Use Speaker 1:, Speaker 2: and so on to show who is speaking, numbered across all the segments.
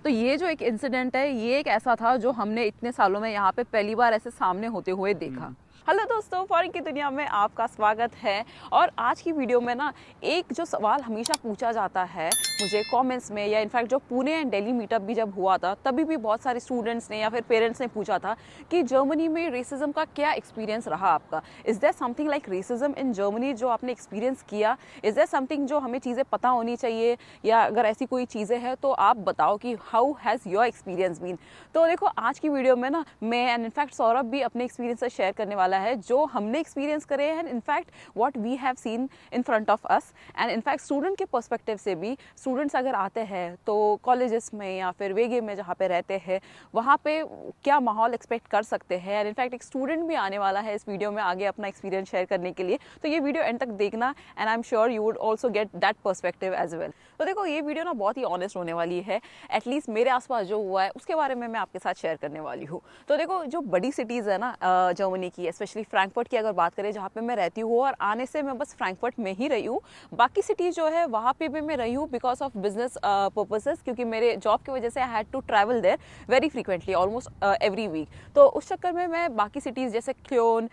Speaker 1: तो ये जो एक इंसिडेंट है, ये एक ऐसा था जो हमने इतने सालों में यहाँ पे पहली बार ऐसे सामने होते हुए देखा। हेलो दोस्तों, फॉरेन की दुनिया में आपका स्वागत है। और आज की वीडियो में ना एक जो सवाल हमेशा पूछा जाता है मुझे कमेंट्स में, या इनफैक्ट जो पुणे एंड दिल्ली मीटअप भी जब हुआ था तभी भी बहुत सारे स्टूडेंट्स ने या फिर पेरेंट्स ने पूछा था कि जर्मनी में रेसिज्म का क्या एक्सपीरियंस रहा आपका। Is there something like racism in Germany जो आपने एक्सपीरियंस किया? इज़ देयर समथिंग जो हमें चीज़ें पता होनी चाहिए, या अगर ऐसी कोई चीज़ें हैं तो आप बताओ कि how has your experience been. तो देखो, आज की वीडियो में ना मैं एंड इनफैक्ट सौरभ भी अपने एक्सपीरियंस से शेयर करने वाला है जो हमने एक्सपीरियंस करे हैं, in fact what we have seen in front of us. And in fact student के पर्सपेक्टिव से भी, स्टूडेंट्स अगर आते हैं तो कॉलेजेस में या फिर वेगे में जहाँ पे रहते हैं वहाँ पे क्या माहौल एक्सपेक्ट कर सकते हैं। एंड इनफैक्ट एक स्टूडेंट भी आने वाला है इस वीडियो में आगे अपना एक्सपीरियंस शेयर करने के लिए, तो ये वीडियो एंड तक देखना and I am sure you would also get that perspective as well. तो देखो, ये वीडियो ना बहुत ही ऑनेस्ट होने वाली है, एटलीस्ट मेरे आसपास जो हुआ है उसके बारे में मैं आपके साथ शेयर करने वाली हूँ। तो देखो, जो बड़ी सिटीज़ है ना जर्मनी की, स्पेशली फ्रैंकफर्ट की अगर बात करें जहाँ पे मैं रहती हूँ, और आने से मैं बस फ्रैंकफर्ट में ही रही हूँ, बाकी सिटीज़ जो है वहाँ पे भी मैं रही हूँ बिकॉज ऑफ बिजनेस पर्पसेस, क्योंकि मेरे जॉब की वजह से I had to travel there very frequently, almost every week. तो उस चक्कर में मैं बाकी सिटीज़ जैसे क्लोन,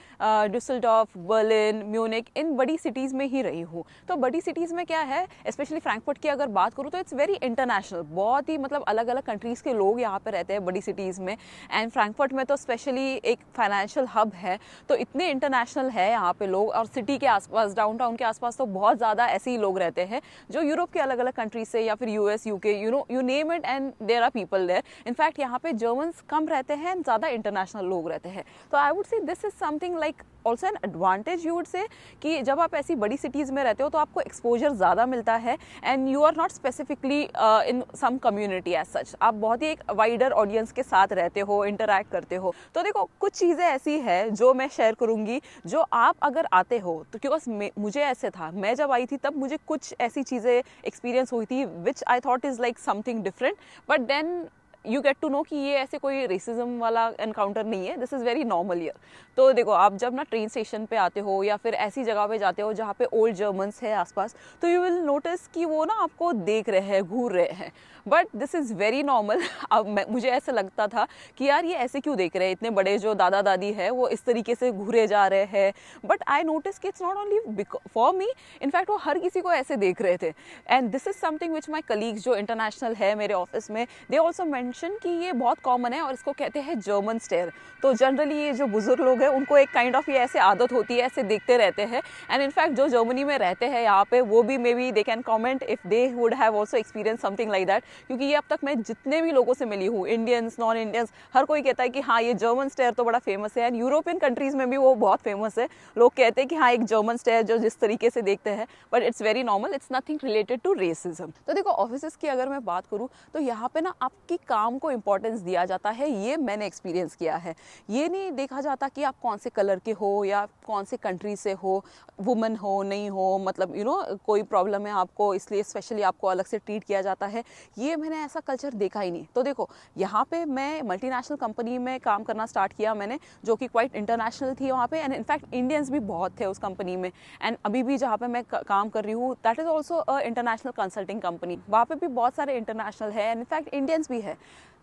Speaker 1: डुसलडॉर्फ, बर्लिन, म्यूनिक, इन बड़ी सिटीज़ में ही रही हूँ। तो बड़ी सिटीज़ में क्या है, स्पेशली फ्रैंकफर्ट की अगर बात करूँ तो इट्स वेरी इंटरनेशनल, बहुत ही मतलब अलग अलग कंट्रीज़ के लोग यहाँ पे रहते हैं बड़ी सिटीज़ में। एंड फ्रैंकफर्ट में तो स्पेशली एक फाइनेंशियल हब है, तो इतने इंटरनेशनल है यहाँ पे लोग। और सिटी के आसपास, डाउनटाउन के आसपास तो बहुत ज़्यादा ऐसे ही लोग रहते हैं जो यूरोप के अलग अलग कंट्रीज से, या फिर US, UK, you name it, and there are people there. In fact यहाँ पे जर्मन्स कम रहते हैं एंड ज़्यादा इंटरनेशनल लोग रहते हैं। तो I would say this is something like also an advantage, you would say, कि जब आप ऐसी बड़ी सिटीज़ में रहते हो तो आपको एक्सपोजर ज़्यादा मिलता है and you are not specifically in some community as such. आप बहुत ही एक वाइडर ऑडियंस के साथ रहते हो, इंटरैक्ट करते हो। तो देखो, कुछ चीज़ें ऐसी है जो मैं शेयर करूँगी जो आप अगर आते हो तो, क्योंकि मुझे ऐसे था, मैं जब आई थी तब मुझे कुछ ऐसी चीज़ें एक्सपीरियंस हुई थी which I thought is like something different, but then you get to know कि ये ऐसे कोई रेसिज्म वाला एनकाउंटर नहीं है, this is very normal year. तो देखो, आप जब ना ट्रेन स्टेशन पे आते हो या फिर ऐसी जगह पे जाते हो जहाँ पे ओल्ड जर्मन्स है आसपास, तो यू विल नोटिस कि वो ना आपको देख रहे हैं, घूर रहे हैं, but this is very normal. अब मुझे ऐसा लगता था कि यार ये ऐसे क्यों देख रहे हैं, इतने बड़े जो दादा दादी है वो इस तरीके से घूरे जा रहे हैं। बट आई नोटिस कि it's not only for me, in fact वो हर किसी को ऐसे देख रहे थे। And this is something which my colleagues जो इंटरनेशनल है मेरे ऑफिस में, दे ऑल्सो मेंशन कि ये बहुत कॉमन है और इसको कहते हैं जर्मन स्टेयर। तो जनरली ये जो बुजुर्ग लोग हैं उनको एक काइंड ऑफ ये ऐसे आदत होती है, ऐसे देखते रहते हैं। एंड इनफैक्ट जो जर्मनी में रहते हैं यहाँ पे, वो भी may be they can comment if they would have also experience something like that, क्योंकि ये अब तक मैं जितने भी लोगों से मिली हूँ, इंडियंस, नॉन इंडियंस, हर कोई कहता है कि हाँ ये जर्मन स्टेयर तो बड़ा फेमस है। एंड यूरोपियन कंट्रीज में भी वो बहुत फेमस है, लोग कहते हैं कि हाँ एक जर्मन स्टेयर जो जिस तरीके से देखते हैं, but it's very normal, it's nothing related to racism. तो देखो, ऑफिस की अगर मैं बात करूँ तो यहाँ पे ना आपकी काम को इंपॉर्टेंस दिया जाता है, ये मैंने एक्सपीरियंस किया है। ये नहीं देखा जाता कि आप कौन से कलर के हो या कौन से कंट्री से हो, वुमन हो नहीं हो, मतलब यू नो कोई प्रॉब्लम है आपको इसलिए स्पेशली आपको अलग से ट्रीट किया जाता है, ये मैंने ऐसा कल्चर देखा ही नहीं। तो देखो, यहाँ पे मैं मल्टीनेशनल कंपनी में काम करना स्टार्ट किया मैंने, जो कि क्वाइट इंटरनेशनल थी वहाँ पे, एंड इनफैक्ट इंडियंस भी बहुत थे उस कंपनी में। एंड अभी भी जहाँ पे मैं काम कर रही हूँ, that is also a international consulting company, वहाँ पे भी बहुत सारे इंटरनेशनल है एंड इनफैक्ट इंडियंस भी है।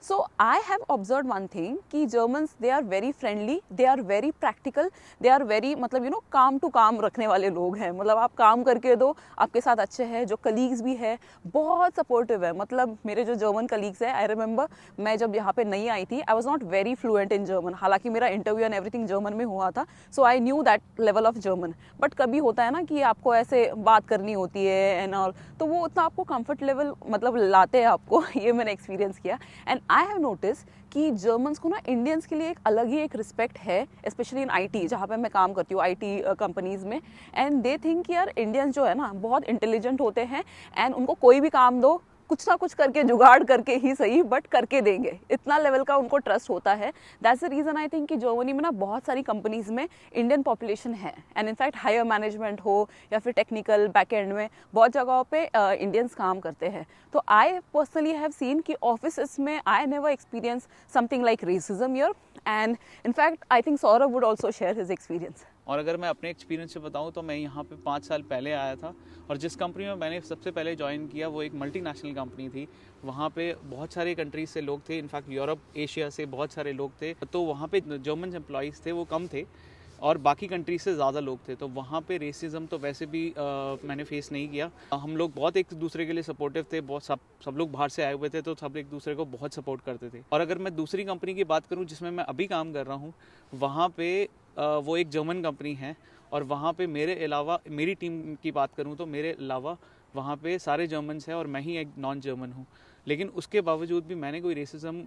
Speaker 1: So I have observed one thing कि Germans they are very friendly, they are very practical, they are very मतलब you know काम टू काम रखने वाले लोग हैं। मतलब आप काम करके दो, आपके साथ अच्छे हैं। जो कलीग्स भी है बहुत सपोर्टिव है। मतलब मेरे जो जर्मन कलीग्स है, आई रिमेंबर मैं जब यहाँ पे नई आई थी, I was not very fluent in German, हालांकि मेरा इंटरव्यू एंड एवरीथिंग जर्मन में हुआ था, so I knew that level of German. But कभी होता है ना कि आपको ऐसे बात करनी होती है एंड ऑल, तो वो उतना आपको कंफर्ट लेवल मतलब लाते हैं आपको। ये मैंने एक्सपीरियंस किया। एंड आई हैव नोटिस कि जर्मन्स को ना इंडियंस के लिए एक अलग ही एक रिस्पेक्ट है, स्पेशली इन आईटी जहाँ पे मैं काम करती हूँ, आईटी कंपनीज में। एंड दे थिंक यार इंडियंस जो है ना बहुत इंटेलिजेंट होते हैं, एंड उनको कोई भी काम दो, कुछ ना कुछ करके जुगाड़ करके ही सही बट करके देंगे, इतना लेवल का उनको ट्रस्ट होता है। That's the reason I think कि जर्मनी में ना बहुत सारी कंपनीज में इंडियन पॉपुलेशन है, एंड इनफैक्ट हायर मैनेजमेंट हो या फिर टेक्निकल बैक एंड में बहुत जगहों पे इंडियंस काम करते हैं। तो आई पर्सनली हैव सीन कि ऑफिस में I never experience something like racism here, and in fact I think Saurabh would also share his experience.
Speaker 2: और अगर मैं अपने एक्सपीरियंस से बताऊं तो मैं यहाँ पे 5 साल पहले आया था और जिस कंपनी में मैंने सबसे पहले ज्वाइन किया वो एक मल्टीनेशनल कंपनी थी। वहाँ पे बहुत सारे कंट्रीज से लोग थे, इनफैक्ट यूरोप एशिया से बहुत सारे लोग थे। तो वहाँ पे जर्मन एम्प्लॉयज़ थे वो कम थे और बाकी कंट्री से ज़्यादा लोग थे। तो वहाँ पे रेसिज्म तो वैसे भी मैंने फेस नहीं किया। हम लोग बहुत एक दूसरे के लिए सपोर्टिव थे, बहुत सब लोग बाहर से आए हुए थे तो सब एक दूसरे को बहुत सपोर्ट करते थे। और अगर मैं दूसरी कंपनी की बात करूँ जिसमें मैं अभी काम कर रहा हूँ, वहाँ पे वो एक जर्मन कंपनी है और वहाँ पे मेरे अलावा, मेरी टीम की बात करूँ तो मेरे अलावा वहाँ पे सारे जर्मन्स हैं और मैं ही एक नॉन जर्मन हूँ। लेकिन उसके बावजूद भी मैंने कोई रेसिज्म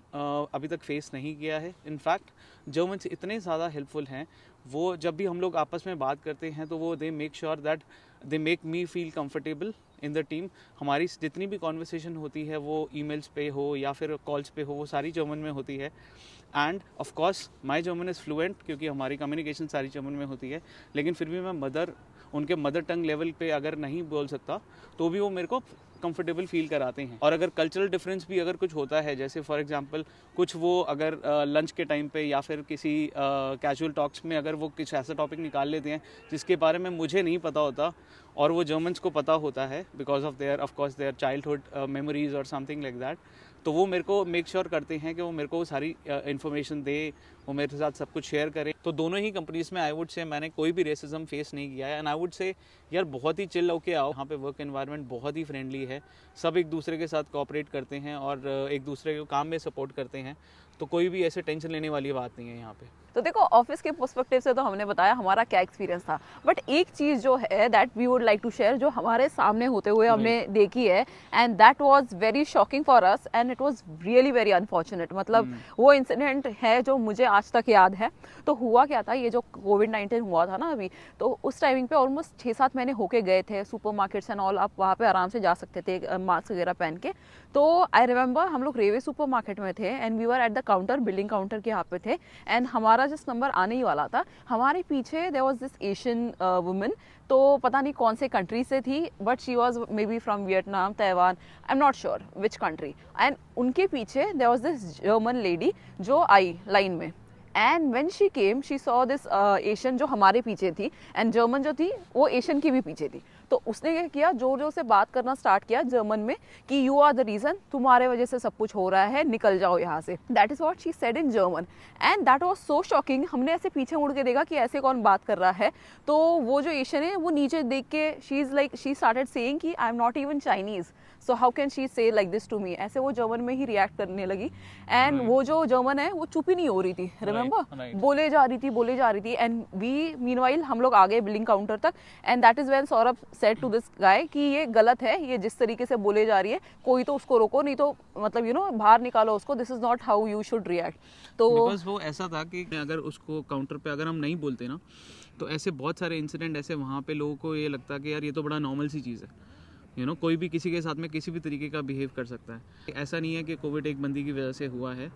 Speaker 2: अभी तक फेस नहीं किया है। इनफैक्ट जर्मन्स इतने ज़्यादा हेल्पफुल हैं, वो जब भी हम लोग आपस में बात करते हैं तो वो they make sure that they make me feel comfortable in the team. हमारी जितनी भी कॉन्वर्सेशन होती है वो ईमेल्स पे हो या फिर कॉल्स पे हो, वो सारी जर्मन में होती है। End of course my German is fluent क्योंकि हमारी कम्युनिकेशन सारी जर्मन में होती है। लेकिन फिर भी मैं उनके मदर टंग लेवल पे अगर नहीं बोल सकता तो भी वो मेरे को कंफर्टेबल फील कराते हैं। और अगर कल्चरल डिफरेंस भी अगर कुछ होता है, जैसे फॉर एग्जांपल कुछ वो अगर लंच के टाइम पे या फिर किसी कैजुअल टॉक्स में अगर वो कुछ ऐसा टॉपिक निकाल लेते हैं जिसके बारे में मुझे नहीं पता होता और वो जर्मन्स को पता होता है because of their childhood memories और समथिंग लाइक दैट, तो वो मेरे को मेक श्योर करते हैं कि वो मेरे को सारी इन्फॉर्मेशन दे, वो मेरे साथ सब कुछ शेयर करें। तो दोनों ही कंपनीज में आई वुड से मैंने कोई भी रेसिज्म फेस नहीं किया है। एंड आई वुड से यार बहुत ही चिल होके आओ, यहाँ पे वर्क एनवायरनमेंट बहुत ही फ्रेंडली है, सब एक दूसरे के साथ कोऑपरेट करते हैं और एक दूसरे को काम में सपोर्ट करते हैं। तो कोई भी ऐसे टेंशन लेने वाली बात नहीं है यहाँ पे।
Speaker 1: तो देखो, ऑफिस के पर्सपेक्टिव से तो हमने बताया हमारा क्या एक्सपीरियंस था, बट एक चीज जो है that we would like to share, जो हमारे सामने होते हुए हमने देखी है, and that was very shocking for us and it was really very unfortunate. मतलब वो इंसिडेंट है जो मुझे आज तक याद है। तो हुआ क्या था, ये जो कोविड-19 हुआ था ना अभी, तो उस टाइमिंग पे ऑलमोस्ट 6-7 महीने होके गए थे। सुपरमार्केट्स एंड ऑल, आप वहाँ पे आराम से जा सकते थे मास्क वगैरह पहन के। तो आई रिमेंबर हम लोग रेवे सुपरमार्केट में थे and we were at the counter, billing counter के यहाँ पे थे, एंड हमारा जिस नंबर आने ही वाला था, हमारे पीछे there was this Asian woman. तो पता नहीं कौन से कंट्री से थी, but she was maybe from Vietnam, Taiwan, I am not sure which country. And उनके पीछे देयर वाज दिस जर्मन लेडी जो आई लाइन में, and when she came she saw this Asian जो हमारे पीछे थी, एंड जर्मन जो थी वो एशियन की भी पीछे थी। तो उसने क्या किया, जोर जोर से बात करना स्टार्ट किया जर्मन में कि यू आर द रीजन, तुम्हारे वजह से सब कुछ हो रहा है, निकल जाओ यहाँ से। That is what she said in German and that was so shocking. हमने ऐसे पीछे मुड़ के देखा कि ऐसे कौन बात कर रहा है। तो वो जो एशियन है वो नीचे देख के शी स्टार्टेड सेइंग कि आई am not even Chinese, so how can she से लाइक दिस टू मी, ऐसे वो जर्मन में ही रिएक्ट करने लगी। एंड वो जो जर्मन है वो चुप ही नहीं हो रही थी, रिमेंबर, बोले जा रही थी एंड वी मीनवाइल हम लोग आ गए बिलिंग काउंटर तक, and that is when Saurabh said to this guy कि ये गलत है, ये जिस तरीके से बोले जा रही है, कोई तो उसको रोको, नहीं तो मतलब बाहर निकालो उसको, this is not how you should react. तो
Speaker 2: बिकॉज वो ऐसा था कि अगर उसको काउंटर पे अगर हम नहीं बोलते ना, तो ऐसे बहुत सारे इंसिडेंट ऐसे वहाँ पे लोगों को ये लगता है कि यार ये तो बड़ा नॉर्मल सी चीज़ है, कोई भी किसी के साथ में किसी भी तरीके का बिहेव कर सकता है। ऐसा नहीं है कि कोविड एक बंदी की वजह से हुआ है।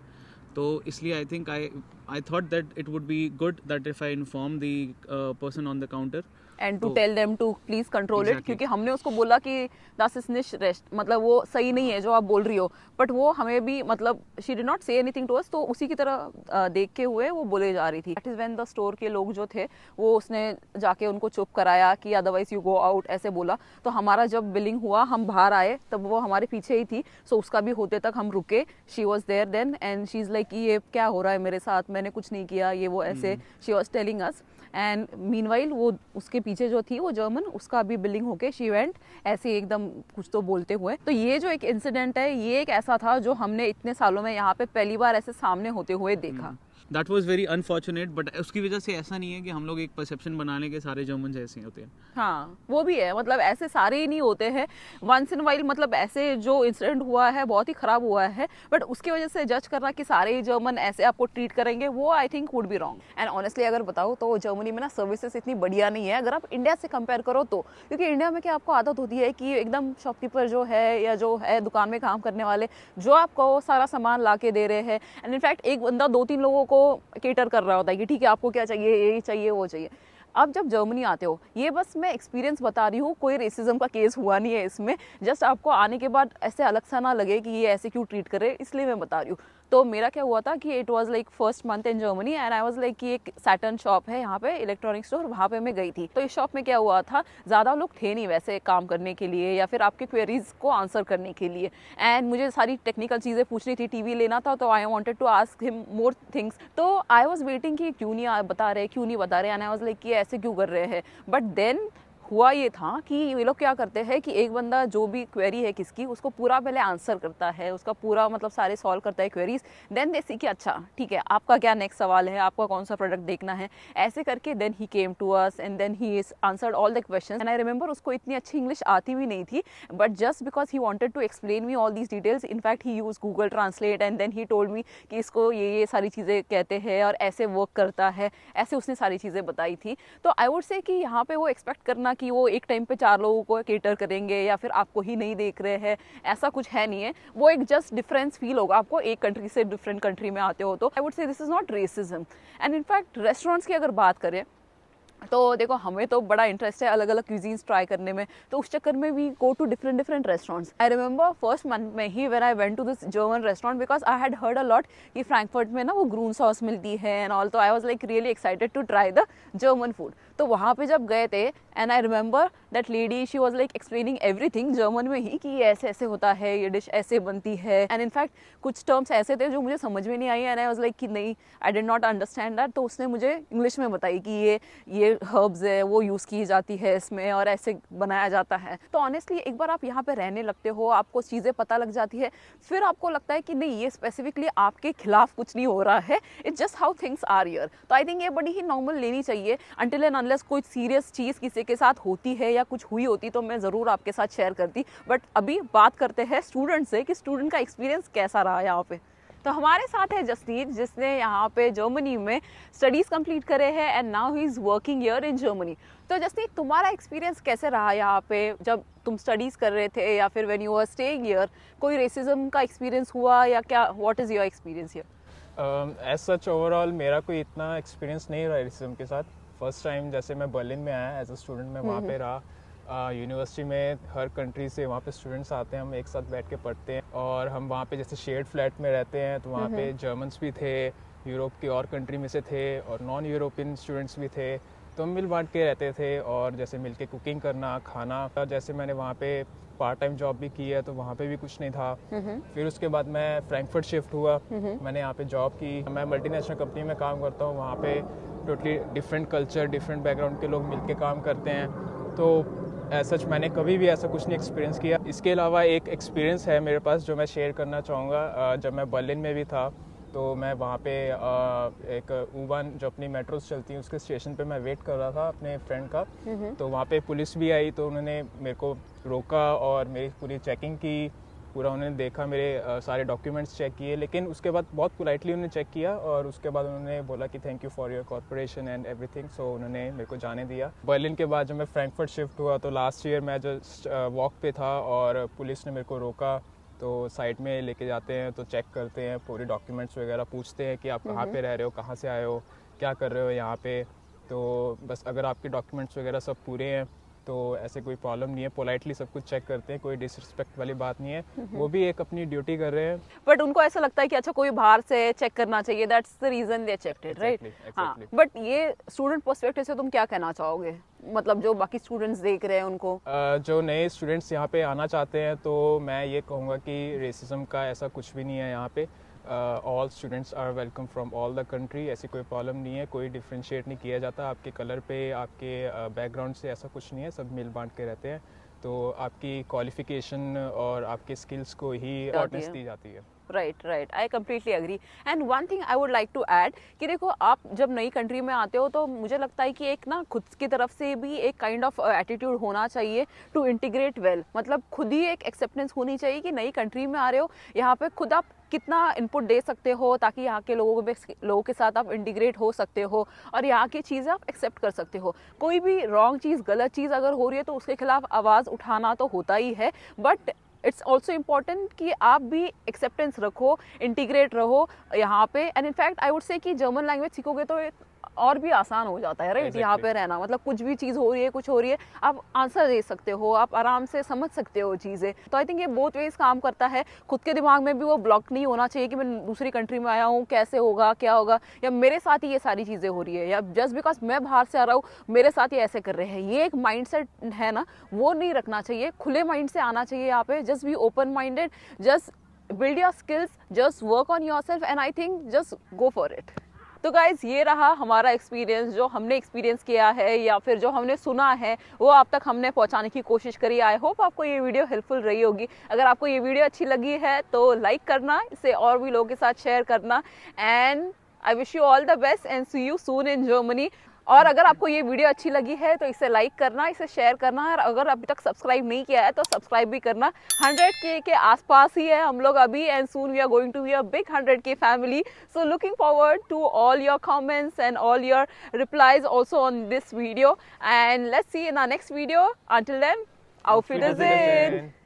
Speaker 2: तो इसलिए I think I thought that it would be good that if I inform the person on the counter
Speaker 1: and to tell them to please control it, क्योंकि हमने उसको बोला कि दैट इज निश रेस्ट, मतलब वो सही नहीं है जो आप बोल रही हो, बट वो हमें भी मतलब she did not say anything to us, तो उसी की तरह देख के हुए वो बोले जा रही थी। That is when the store के लोग जो थे वो उसने जाके उनको चुप कराया कि अदरवाइज यू गो आउट, ऐसे बोला। तो हमारा जब बिलिंग हुआ, हम बाहर आए, तब वो हमारे पीछे ही थी, सो उसका भी होते तक हम रुके। She was there then and she is like ये क्या हो रहा है मेरे साथ, मैंने कुछ नहीं किया, ये वो ऐसे she was telling us. And meanwhile वो उसके पीछे जो थी वो जर्मन, उसका भी बिलिंग होके शी वेंट ऐसे एकदम कुछ तो बोलते हुए। तो ये जो एक इंसिडेंट है, ये एक ऐसा था जो हमने इतने सालों में यहाँ पे पहली बार ऐसे सामने होते हुए देखा।
Speaker 2: That was very unfortunate, but उसकी वजह से ऐसा नहीं है कि हम लोग एक परसेप्शन बनाने के सारे जर्मन ऐसे ही होते हैं।
Speaker 1: हाँ, वो भी है, मतलब ऐसे सारे ही नहीं होते हैं, वंस इन वाइल, मतलब ऐसे जो इंसिडेंट हुआ है बहुत ही खराब हुआ है, बट उसकी वजह से जज करना कि सारे ही जर्मन ऐसे आपको ट्रीट करेंगे, वो I think would be wrong. And honestly अगर बताओ तो जर्मनी में ना सर्विसेज इतनी बढ़िया नहीं है अगर आप इंडिया से कंपेयर करो तो, क्योंकि इंडिया में क्या आपको आदत होती है कि एकदम शॉपकीपर जो है या जो है दुकान में काम करने वाले जो आपको सारा सामान ला के दे रहे हैं, एंड इनफैक्ट एक बंदा 2-3 लोगों को केटर कर रहा होता है कि ठीक है आपको क्या चाहिए, ये चाहिए वो चाहिए। अब जब जर्मनी आते हो, ये बस मैं एक्सपीरियंस बता रही हूँ, कोई रेसिज्म का केस हुआ नहीं है इसमें, जस्ट आपको आने के बाद ऐसे अलग सा ना लगे कि ये ऐसे क्यों ट्रीट करे, इसलिए मैं बता रही हूँ। तो मेरा क्या हुआ था कि it was like first month in Germany and I was like कि एक सैटर्न शॉप है यहाँ पे, इलेक्ट्रॉनिक स्टोर, वहाँ पे मैं गई थी। तो इस शॉप में क्या हुआ था, ज़्यादा लोग थे नहीं वैसे काम करने के लिए या फिर आपके क्वेरीज को आंसर करने के लिए, एंड मुझे सारी टेक्निकल चीज़ें पूछनी थी, टीवी लेना था, तो I wanted to ask him more things. तो आई वाज वेटिंग कि क्यों नहीं बता रहे, क्यों नहीं बता रहे, एंड आई वाज लाइक कि ऐसे क्यों कर रहे हैं। बट देन हुआ ये था कि ये लोग क्या करते हैं कि एक बंदा जो भी क्वेरी है किसकी, उसको पूरा पहले आंसर करता है, उसका पूरा मतलब सारे सॉल्व करता है क्वेरीज, देन दे सी कि अच्छा ठीक है आपका क्या नेक्स्ट सवाल है, आपका कौन सा प्रोडक्ट देखना है, ऐसे करके then he came to us and then he answered all the questions. And I remember उसको इतनी अच्छी इंग्लिश आती भी नहीं थी, but just because he wanted to explain me all these details, in fact he use Google translate and then he told me कि इसको ये सारी चीज़ें कहते हैं और ऐसे वर्क करता है, ऐसे उसने सारी चीज़ें बताई थी। तो आई वुड से कि यहाँ पे वो एक्सपेक्ट करना कि वो एक टाइम पे 4 लोगों को केटर करेंगे या फिर आपको ही नहीं देख रहे हैं, ऐसा कुछ है नहीं है। वो एक जस्ट डिफरेंस फील होगा आपको, एक कंट्री से डिफरेंट कंट्री में आते हो तो। I would say this is not racism. And in fact restaurants की अगर बात करें तो देखो हमें तो बड़ा इंटरेस्ट है अलग अलग क्यूजीन्स ट्राई करने में, तो उस चक्कर में we go to different restaurants. I remember first month में ही when I went to this German restaurant, because I had heard a lot कि फ्रैंकफर्ट में ना वो ग्रून सॉस मिलती है एंड ऑल, तो I was like really excited to try the German food. तो वहाँ पे जब गए थे and I remember that lady, she was like explaining everything German में ही कि ये ऐसे ऐसे होता है, ये डिश ऐसे बनती है, एंड इनफैक्ट कुछ टर्म्स ऐसे थे जो मुझे समझ में नहीं आई एंड आई वाज लाइक कि नहीं, I did not understand that. तो उसने मुझे इंग्लिश में बताई कि ये हर्ब्स है, वो यूज़ की जाती है इसमें और ऐसे बनाया जाता है। तो ऑनेस्टली एक बार आप यहाँ पे रहने लगते हो, आपको चीज़ें पता लग जाती है, फिर आपको लगता है कि नहीं ये स्पेसिफिकली आपके खिलाफ कुछ नहीं हो रहा है, it's just how things are here. तो आई थिंक ये बड़ी ही नॉर्मल लेनी चाहिए। अनटिल एंड अनलेस कोई सीरियस चीज़ किसी के साथ होती है या कुछ हुई होती तो मैं ज़रूर आपके साथ शेयर करती, बट अभी बात करते हैं स्टूडेंट से कि स्टूडेंट का एक्सपीरियंस कैसा रहा यहाँ पे। तो हमारे साथ है जसनीत, जिसने यहाँ पे जर्मनी में स्टडीज़ कंप्लीट करे हैं and now he is working here in Germany. तो जसनीत तुम्हारा एक्सपीरियंस कैसे रहा यहाँ पे जब तुम स्टडीज़ कर रहे थे या फिर when you are staying here, कोई रेसिज्म का एक्सपीरियंस हुआ या क्या, what is your experience here?
Speaker 3: As such overall मेरा कोई इतना एक्सपीरियंस नहीं रहा रेसिज्म के साथ। फर्स्ट टाइम जैसे मैं बर्लिन में आया एज अ स्टूडेंट, मैं वहाँ पे रहा। यूनिवर्सिटी में हर कंट्री से वहाँ पे स्टूडेंट्स आते हैं, हम एक साथ बैठ के पढ़ते हैं और हम वहाँ पे जैसे शेयर्ड फ्लैट में रहते हैं, तो वहाँ पे जर्मन्स भी थे, यूरोप की और कंट्री में से थे और नॉन यूरोपियन स्टूडेंट्स भी थे, तो हम मिल बांट के रहते थे और जैसे मिल के कुकिंग करना, खाना। जैसे मैंने वहाँ पे पार्ट टाइम जॉब भी की है तो वहाँ पे भी कुछ नहीं था। फिर उसके बाद मैं फ्रैंकफर्ट शिफ्ट हुआ, मैंने यहाँ पे जॉब की। मैं मल्टीनेशनल कंपनी में काम करता हूँ, वहाँ पे totally different culture, different background के लोग मिलके काम करते हैं। तो सच मैंने कभी भी ऐसा कुछ नहीं एक्सपीरियंस किया। इसके अलावा एक एक्सपीरियंस है मेरे पास जो मैं शेयर करना चाहूँगा। जब मैं बर्लिन में भी था तो मैं वहाँ पे एक U-Bahn जो अपनी मेट्रोस चलती हैं उसके स्टेशन पे मैं वेट कर रहा था अपने फ्रेंड का। तो वहाँ पे पुलिस भी आई, तो उन्होंने मेरे को रोका और मेरी पूरी चेकिंग की, पूरा उन्होंने देखा, मेरे सारे डॉक्यूमेंट्स चेक किए। लेकिन उसके बाद बहुत पोलाइटली उन्होंने चेक किया और उसके बाद उन्होंने बोला कि thank you for your corporation and everything, so उन्होंने मेरे को जाने दिया। बर्लिन के बाद जब मैं फ्रैंकफर्ट शिफ्ट हुआ तो लास्ट ईयर मैं जस्ट वॉक पे था और पुलिस ने मेरे को रोका, तो साइड में लेके जाते हैं, तो चेक करते हैं, पूरी डॉक्यूमेंट्स वगैरह पूछते हैं कि आप कहाँ पे रह रहे हो, कहाँ से आए हो, क्या कर रहे हो यहाँ पे। तो बस अगर आपके डॉक्यूमेंट्स वगैरह सब पूरे हैं तो ऐसे कोई प्रॉब्लम नहीं है, पोलाइटली सब कुछ चेक करते हैं, कोई डिसरिस्पेक्ट वाली बात नहीं है। वो भी एक अपनी ड्यूटी कर रहे हैं।
Speaker 1: बट उनको ऐसा लगता है कि अच्छा कोई बाहर से चेक करना चाहिए, that's the reason they checked it, right? हाँ, बट ये स्टूडेंट पर्सपेक्टिव से तुम क्या कहना चाहोगे, मतलब जो बाकी स्टूडेंट्स देख रहे हैं उनको?
Speaker 3: जो नए स्टूडेंट्स यहाँ पे आना चाहते हैं तो मैं ये कहूँगा कि रेसिज्म का ऐसा कुछ भी नहीं है यहाँ पे। All students are welcome from all the country, ऐसी कोई प्रॉब्लम नहीं है, कोई डिफ्रेंशिएट नहीं किया जाता आपके कलर पे, आपके बैकग्राउंड से, ऐसा कुछ नहीं है, सब मिल बांट के रहते हैं। तो आपकी क्वालिफिकेशन और आपके स्किल्स को ही इम्पोर्टेंस दी जाती है।
Speaker 1: Right, I completely agree. And one thing I would like to add कि देखो आप जब नई कंट्री में आते हो तो मुझे लगता है कि एक ना खुद की तरफ से भी एक काइंड ऑफ एटीट्यूड होना चाहिए टू इंटीग्रेट वेल। मतलब खुद ही एक एक्सेप्टेंस होनी चाहिए कि नई कंट्री में आ रहे हो, यहाँ पे खुद आप कितना इनपुट दे सकते हो ताकि यहाँ के लोगों के साथ आप इंटीग्रेट हो सकते हो और यहाँ की चीज़ें आप एक्सेप्ट कर सकते हो। कोई भी रॉन्ग चीज़, गलत चीज़ अगर हो रही है तो उसके खिलाफ आवाज़ उठाना तो होता ही है, बट इट्स ऑल्सो इम्पॉर्टेंट कि आप भी एक्सेप्टेंस रखो, इंटीग्रेट रहो यहाँ पे। And in fact I would say कि जर्मन लैंग्वेज सीखोगे तो और भी आसान हो जाता है, राइट? यहाँ पे रहना मतलब कुछ भी चीज़ हो रही है, कुछ हो रही है, आप आंसर दे सकते हो, आप आराम से समझ सकते हो चीज़ें। तो आई थिंक ये बोथ वेज काम करता है। खुद के दिमाग में भी वो ब्लॉक नहीं होना चाहिए कि मैं दूसरी कंट्री में आया हूँ, कैसे होगा, क्या होगा, या मेरे साथ ही ये सारी चीज़ें हो रही है, या जस्ट बिकॉज मैं बाहर से आ रहा हूँ मेरे साथ ये ऐसे कर रहे हैं। ये एक माइंडसेट है ना, वो नहीं रखना चाहिए। खुले माइंड से आना चाहिए यहाँ पे। Just be open minded, just build your skills, just work on yourself, and I think just go for it. तो गाइज ये रहा हमारा एक्सपीरियंस, जो हमने एक्सपीरियंस किया है या फिर जो हमने सुना है वो आप तक हमने पहुंचाने की कोशिश करी। आई होप आपको ये वीडियो हेल्पफुल रही होगी। अगर आपको ये वीडियो अच्छी लगी है तो लाइक करना, इसे और भी लोगों के साथ शेयर करना, and I wish you all the best and see you soon in Germany. और अगर आपको ये वीडियो अच्छी लगी है तो इसे लाइक करना, इसे शेयर करना, और अगर अभी तक सब्सक्राइब नहीं किया है तो सब्सक्राइब भी करना। 100K के आसपास ही है हम लोग अभी, and soon we are going to be a big 100K family. So looking forward to all your comments and all your replies also on this video, and let's see in our next video. Until then, auf Wiedersehen.